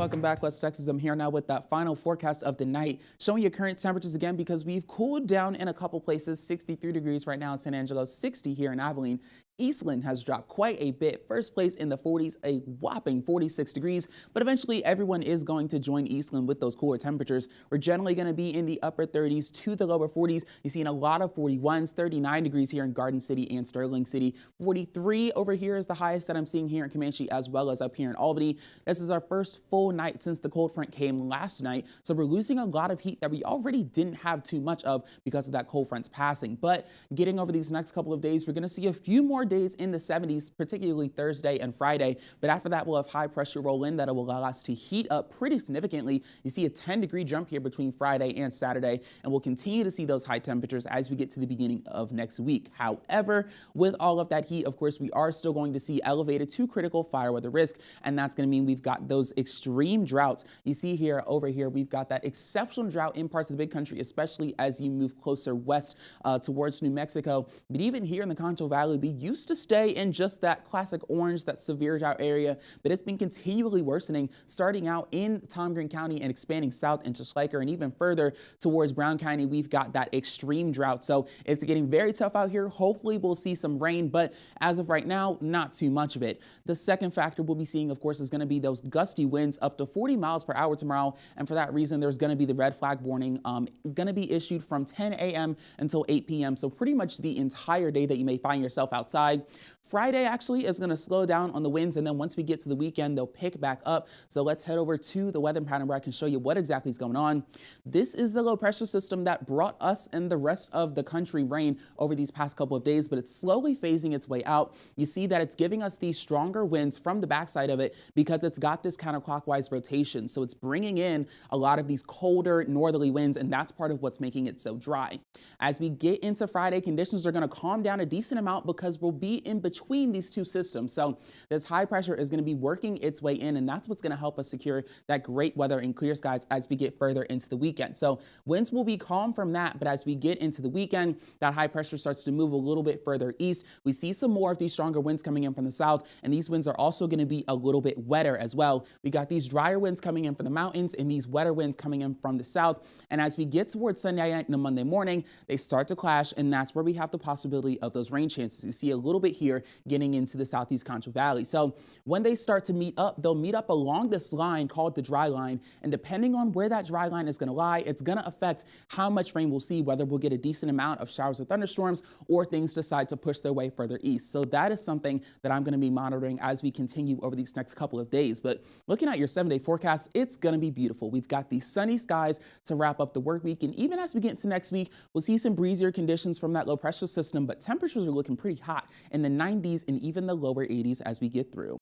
welcome back, West Texas. I'm here now with that final forecast of the night, showing you current temperatures again because we've cooled down in a couple places. 63 degrees right now in San Angelo, 60 here in Abilene. Eastland has dropped quite a bit. First place in the 40s, a whopping 46 degrees, but eventually everyone is going to join Eastland with those cooler temperatures. We're generally going to be in the upper 30s to the lower 40s. You're seeing a lot of 41s, 39 degrees here in Garden City and Sterling City. 43 over here is the highest that I'm seeing here in Comanche as well as up here in Albany. This is our first full night since the cold front came last night, so we're losing a lot of heat that we already didn't have too much of because of that cold front's passing. But getting over these next couple of days, we're going to see a few more days in the 70s, particularly Thursday and Friday. But after that, we'll have high pressure roll in that will allow us to heat up pretty significantly. You see a 10-degree jump here between Friday and Saturday, and we'll continue to see those high temperatures as we get to the beginning of next week. However, with all of that heat, of course, we are still going to see elevated to critical fire weather risk, and that's going to mean we've got those extreme droughts. You see here, over here, we've got that exceptional drought in parts of the big country, especially as you move closer west towards New Mexico. But even here in the Concho Valley, we used to stay in just that classic orange, that severe drought area, but it's been continually worsening, starting out in Tom Green County and expanding south into Schleicher and even further towards Brown County. We've got that extreme drought, so it's getting very tough out here. Hopefully we'll see some rain, but as of right now, not too much of it. The second factor we'll be seeing, of course, is going to be those gusty winds up to 40 miles per hour tomorrow, and for that reason, there's going to be the red flag warning going to be issued from 10 a.m. until 8 p.m., so pretty much the entire day that you may find yourself outside. Friday actually is going to slow down on the winds, and then once we get to the weekend, they'll pick back up. So let's head over to the weather pattern where I can show you what exactly is going on. This is the low pressure system that brought us and the rest of the country rain over these past couple of days, but it's slowly phasing its way out. You see that it's giving us these stronger winds from the backside of it because it's got this counterclockwise rotation. So it's bringing in a lot of these colder northerly winds, and that's part of what's making it so dry. As we get into Friday, conditions are going to calm down a decent amount because we'll be in between these two systems. So this high pressure is going to be working its way in, and that's what's going to help us secure that great weather and clear skies as we get further into the weekend. So winds will be calm from that, but as we get into the weekend, that high pressure starts to move a little bit further east. We see some more of these stronger winds coming in from the south, and these winds are also going to be a little bit wetter as well. We got these drier winds coming in from the mountains and these wetter winds coming in from the south. And as we get towards Sunday night and Monday morning, they start to clash, and that's where we have the possibility of those rain chances. You see a little bit here getting into the southeast Concho Valley. So when they start to meet up, they'll meet up along this line called the dry line. And depending on where that dry line is going to lie, it's going to affect how much rain we'll see, whether we'll get a decent amount of showers or thunderstorms, or things decide to push their way further east. So that is something that I'm going to be monitoring as we continue over these next couple of days. But looking at your 7-day forecast, it's going to be beautiful. We've got these sunny skies to wrap up the work week. And even as we get into next week, we'll see some breezier conditions from that low pressure system, but temperatures are looking pretty hot in the 90s and even the lower 80s as we get through.